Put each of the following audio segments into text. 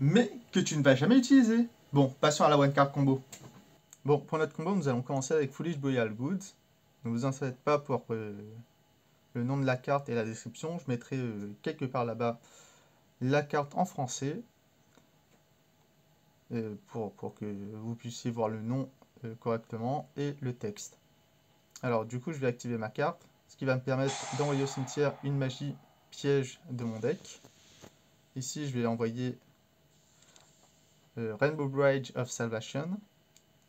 mais que tu ne vas jamais utiliser. Bon, passons à la one card combo. Bon, pour notre combo, nous allons commencer avec Foolish Burial Goods. Ne vous inquiétez pas pour le nom de la carte et la description. Je mettrai quelque part là-bas la carte en français pour que vous puissiez voir le nom correctement et le texte. Alors, du coup, je vais activer ma carte, ce qui va me permettre d'envoyer au cimetière une magie piège de mon deck. Ici, je vais envoyer Rainbow Bridge of Salvation,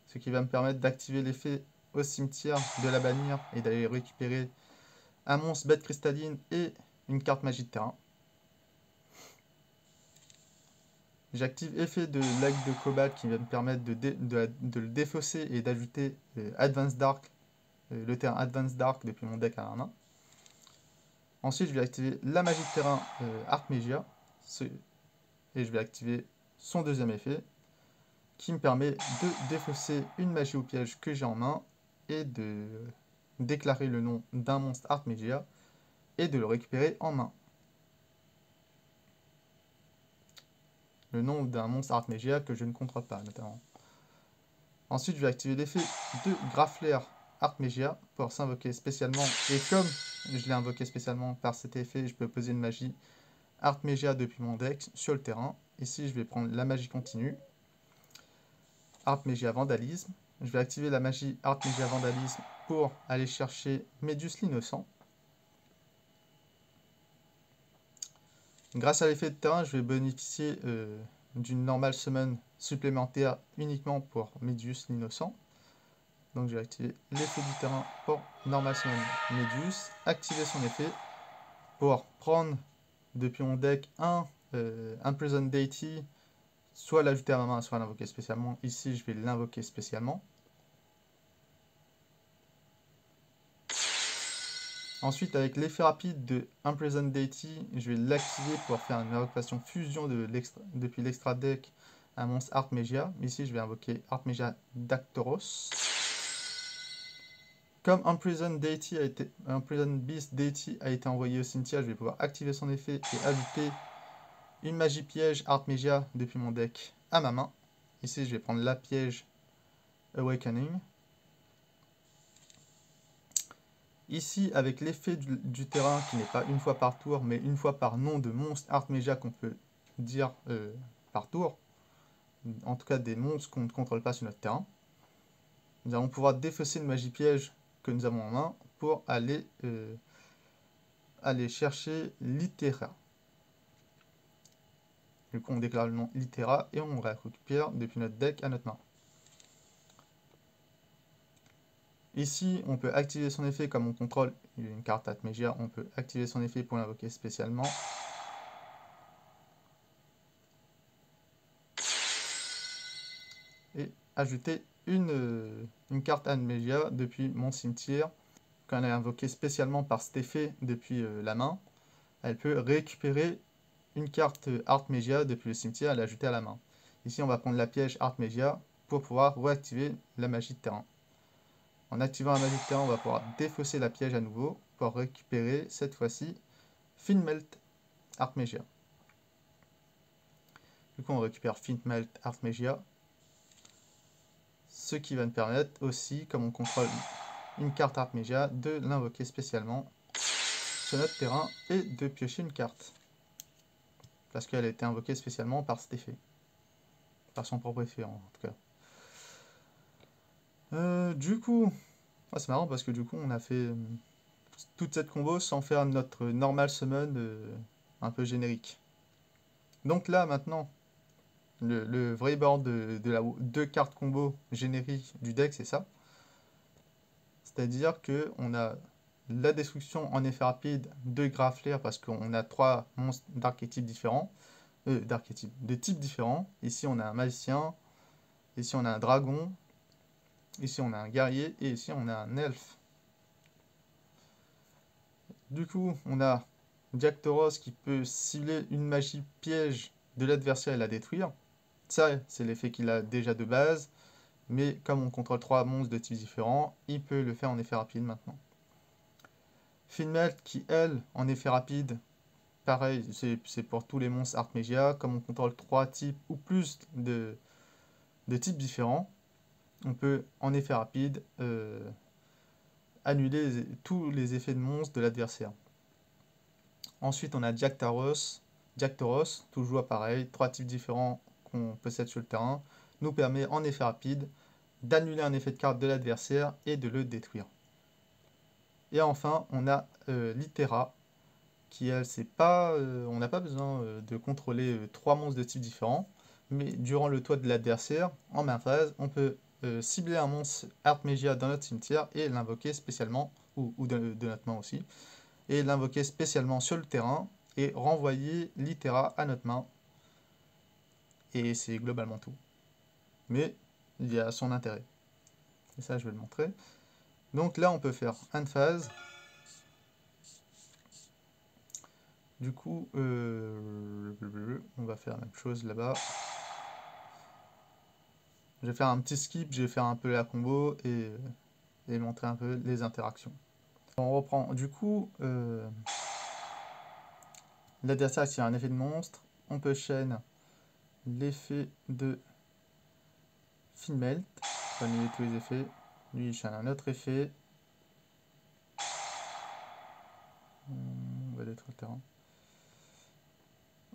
ce qui va me permettre d'activer l'effet au cimetière de la bannir et d'aller récupérer un monstre bête cristalline et une carte magie de terrain. J'active effet de lag de cobalt qui va me permettre de le défausser et d'ajouter Advance Dark, le terrain Advance Dark depuis mon deck à la main. Ensuite, je vais activer la magie de terrain Artmegia et je vais activer son deuxième effet qui me permet de défausser une magie au piège que j'ai en main et de déclarer le nom d'un monstre Artmegia et de le récupérer en main. Le nom d'un monstre Artmegia que je ne contrôle pas notamment. Ensuite, je vais activer l'effet de Graffler Artmegia pour s'invoquer spécialement. Et comme je l'ai invoqué spécialement par cet effet, je peux poser une magie Artmegia depuis mon deck sur le terrain. Ici, je vais prendre la magie continue. Artmegia Vandalisme. Je vais activer la magie Artmegia Vandalisme pour aller chercher Médius l'Innocent. Grâce à l'effet de terrain, je vais bénéficier d'une normale summon supplémentaire uniquement pour Médius l'Innocent. Donc je vais activer l'effet du terrain pour normal summon Médius, activer son effet pour prendre depuis mon deck un Prison Deity, soit l'ajouter à ma main, soit l'invoquer spécialement. Ici, je vais l'invoquer spécialement. Ensuite, avec l'effet rapide de Prison Deity, je vais l'activer pour faire une invocation fusion depuis l'extra deck un monstre Artmegia. Ici, je vais invoquer Artmegia Dactoros. Comme Prison Beast Deity a été envoyé au cimetière, je vais pouvoir activer son effet et ajouter une magie piège Artmegia depuis mon deck à ma main. Ici, je vais prendre la piège Awakening. Ici, avec l'effet du terrain qui n'est pas une fois par tour, mais une fois par nom de monstre Artmegia qu'on peut dire par tour, en tout cas des monstres qu'on ne contrôle pas sur notre terrain, nous allons pouvoir défausser une magie piège que nous avons en main pour aller chercher Litera. Du coup, on déclare le nom Litera et on récupère depuis notre deck à notre main. Ici, on peut activer son effet comme on contrôle une carte Artmegia, on peut activer son effet pour l'invoquer spécialement. Et ajouter une carte Artmegia depuis mon cimetière. Quand elle est invoquée spécialement par cet effet depuis la main, elle peut récupérer une carte Artmegia depuis le cimetière et l'ajouter à la main. Ici, on va prendre la piège Artmegia pour pouvoir réactiver la magie de terrain. En activant la magie de terrain, on va pouvoir défausser la piège à nouveau pour récupérer cette fois-ci Finmelt Artmegia. Du coup, on récupère Finmelt Artmegia, ce qui va nous permettre aussi, comme on contrôle une carte Artmegia, de l'invoquer spécialement sur notre terrain et de piocher une carte. Parce qu'elle a été invoquée spécialement par cet effet. Par son propre effet, en tout cas. Du coup, c'est marrant parce que du coup, on a fait toute cette combo sans faire notre normal summon un peu générique. Donc là, maintenant, le vrai board de la 2 cartes combo générique du deck, c'est ça. C'est-à-dire qu'on a la destruction en effet rapide de Graffler parce qu'on a 3 monstres d'archétypes différents. De types différents. Ici, on a un magicien. Ici, on a un dragon. Ici, on a un guerrier. Et ici, on a un elfe. Du coup, on a Dactoros qui peut cibler une magie piège de l'adversaire et la détruire. Ça, c'est l'effet qu'il a déjà de base. Mais comme on contrôle 3 monstres de types différents, il peut le faire en effet rapide maintenant. Finmelt qui, elle, en effet rapide, pareil, c'est pour tous les monstres Artmegia. Comme on contrôle 3 types ou plus de types différents, on peut en effet rapide annuler tous les effets de monstres de l'adversaire. Ensuite, on a Jaktaros. Jaktaros, toujours pareil, 3 types différents qu'on possède sur le terrain, nous permet en effet rapide d'annuler un effet de carte de l'adversaire et de le détruire. Et enfin, on a Litera, qui elle, c'est pas, on n'a pas besoin de contrôler 3 monstres de types différents, mais durant le toit de l'adversaire, en main phase, on peut cibler un monstre Artmegia dans notre cimetière et l'invoquer spécialement, ou de notre main aussi, et l'invoquer spécialement sur le terrain et renvoyer Litera à notre main. Et c'est globalement tout. Mais il y a son intérêt. Et ça, je vais le montrer. Donc là, on peut faire end phase. Du coup, on va faire la même chose là-bas. Je vais faire un petit skip, je vais faire un peu la combo et montrer un peu les interactions. On reprend. Du coup, l'adversaire tire un effet de monstre. On peut chaîne l'effet de Finmelt. On va annuler tous les effets. Lui, il chaîne un autre effet. On va détruire le terrain.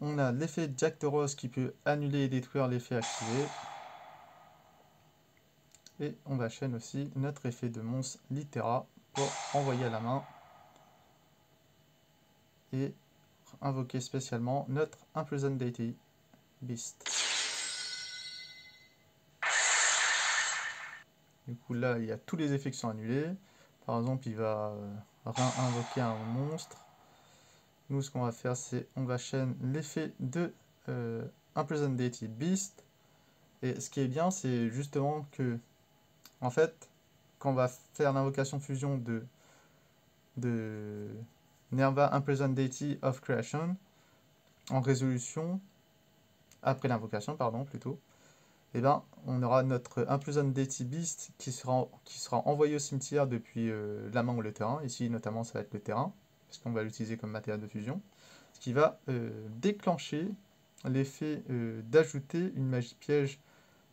On a l'effet Jaktaros qui peut annuler et détruire l'effet activé. Et on va chaîne aussi notre effet de monstre Litera pour envoyer à la main. Et invoquer spécialement notre Imprisoned Deity Beast. Du coup là il y a tous les effets qui sont annulés. Par exemple il va réinvoquer un monstre. Nous ce qu'on va faire c'est on va chaîne l'effet de Imprisoned Deity Beast. Et ce qui est bien c'est justement que en fait quand on va faire l'invocation fusion de Nerva Imprisoned Deity of Creation en résolution, après l'invocation pardon plutôt, et ben on aura notre Imprisoned Deity Beast qui sera envoyé au cimetière depuis la main ou le terrain. Ici notamment ça va être le terrain, parce qu'on va l'utiliser comme matériel de fusion, ce qui va déclencher l'effet d'ajouter une magie piège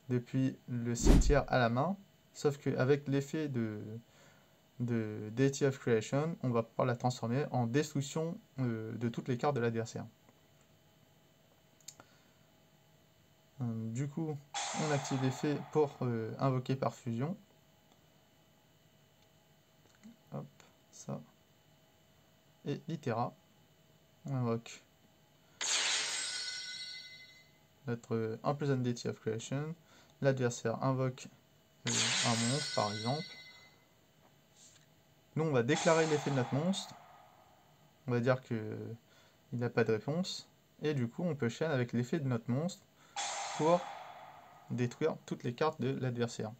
depuis le cimetière à la main, sauf qu'avec l'effet de Deity of Creation, on va pouvoir la transformer en destruction de toutes les cartes de l'adversaire. Du coup, on active l'effet pour invoquer par fusion. Hop, ça. Et Litera. On invoque notre Imprisoned Deity of Creation. L'adversaire invoque un monstre, par exemple. Nous, on va déclarer l'effet de notre monstre. On va dire qu'il n'a pas de réponse. Et du coup, on peut chaîne avec l'effet de notre monstre pour détruire toutes les cartes de l'adversaire.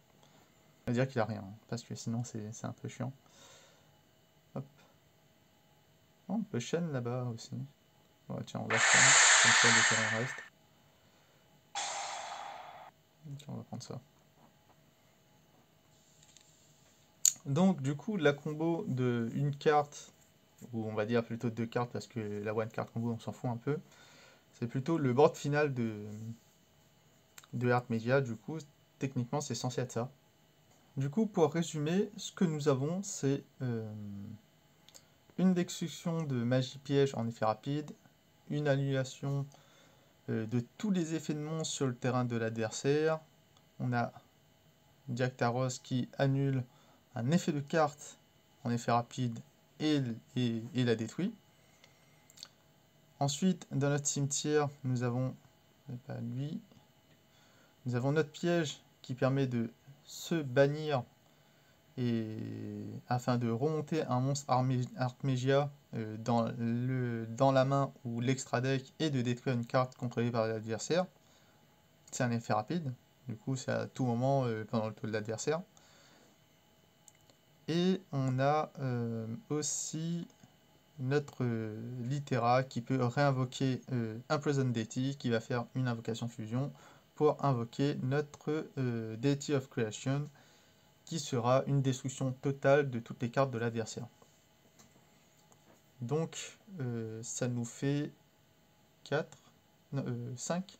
On va dire qu'il a rien, parce que sinon c'est un peu chiant. Hop. Oh, on peut chaîne là-bas aussi. Ouais, tiens, on va chaîne, comme ça le terrain reste. Tiens, on va prendre ça. Donc du coup, la combo de une carte, ou on va dire plutôt 2 cartes, parce que la one card combo on s'en fout un peu, c'est plutôt le board final de Artmegia. Du coup, techniquement c'est censé être ça. Du coup, pour résumer, ce que nous avons, c'est une destruction de magie piège en effet rapide, une annulation de tous les effets de monstre sur le terrain de l'adversaire. On a Jaktaros qui annule un effet de carte en effet rapide et la détruit. Ensuite, dans notre cimetière, nous avons nous avons notre piège qui permet de se bannir afin de remonter un monstre Artmegia dans la main ou l'extra deck et de détruire une carte contrôlée par l'adversaire. C'est un effet rapide, du coup c'est à tout moment pendant le tour de l'adversaire. Et on a aussi notre Litera qui peut réinvoquer Imprisoned Deity, qui va faire une invocation fusion pour invoquer notre Deity of Creation, qui sera une destruction totale de toutes les cartes de l'adversaire. Donc ça nous fait 4, non, 5.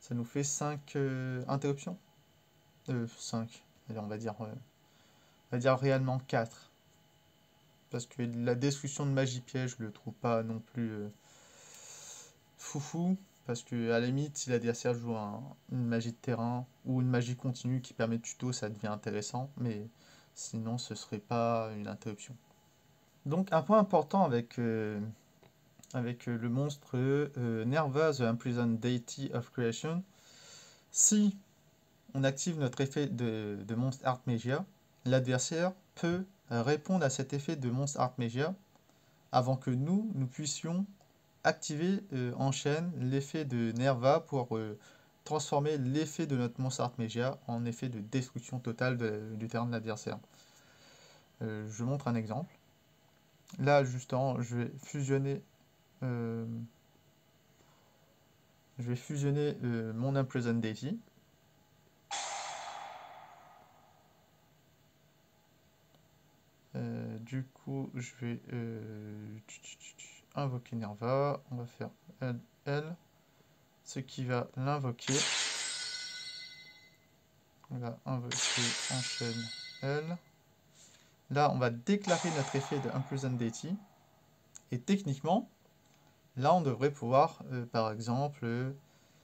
Ça nous fait 5 interruptions. 5. Allez, on va dire réellement 4. Parce que la destruction de magie piège, je le trouve pas non plus foufou. Parce que à la limite, si l'adversaire joue une magie de terrain ou une magie continue qui permet de tuto, ça devient intéressant. Mais sinon, ce serait pas une interruption. Donc un point important avec le monstre Nerva, the Imprisoned Deity of Creation, si on active notre effet de monstre Art Magia, l'adversaire peut répondre à cet effet de monstre Art Magia avant que nous puissions activer en chaîne l'effet de Nerva pour transformer l'effet de notre monstre Art Magia en effet de destruction totale du terrain de l'adversaire. Je montre un exemple. Là, justement, je vais fusionner mon Imprisoned Deity. Du coup, je vais invoquer Nerva. On va faire L, ce qui va l'invoquer. On va invoquer enchaîne L. Là, on va déclarer notre effet de Imprisoned Deity. Et techniquement, là, on devrait pouvoir, par exemple,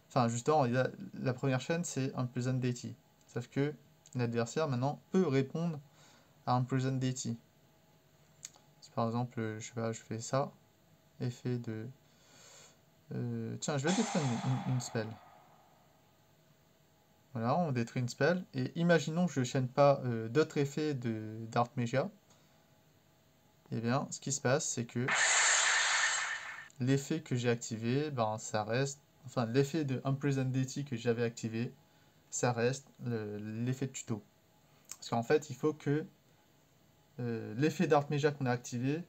enfin, justement, la première chaîne, c'est Imprisoned Deity. Sauf que l'adversaire, maintenant, peut répondre à Imprisoned Deity. Si par exemple, je sais pas, je fais ça, effet de... tiens, je vais détruire une spell. Voilà, on détruit une spell. Et imaginons que je ne chaîne pas d'autres effets d'Art Magia. Et bien, ce qui se passe, c'est que l'effet que j'ai activé, ben, ça reste... Enfin, l'effet de Imprisoned Deity que j'avais activé, ça reste l'effet de tuto. Parce qu'en fait, il faut que l'effet d'Art Magia qu'on a activé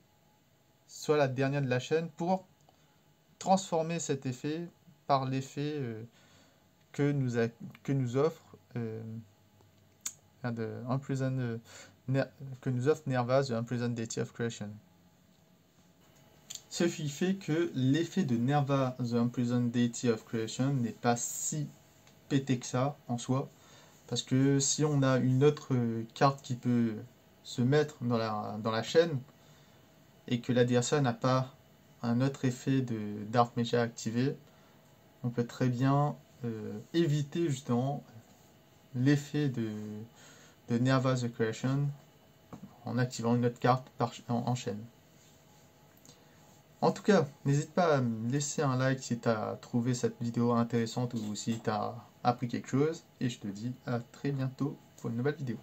soit la dernière de la chaîne pour transformer cet effet par l'effet que nous offre que nous offre Nerva, the Imprisoned Deity of Creation. Ce qui fait que l'effet de Nerva, the Imprisoned Deity of Creation n'est pas si pété que ça en soi, parce que si on a une autre carte qui peut se mettre dans la chaîne et que l'adversaire n'a pas un autre effet d'Art Magia activé, on peut très bien éviter justement l'effet de Nerva the Creation en activant une autre carte en chaîne. En tout cas, n'hésite pas à me laisser un like si tu as trouvé cette vidéo intéressante ou si tu as appris quelque chose. Et je te dis à très bientôt pour une nouvelle vidéo.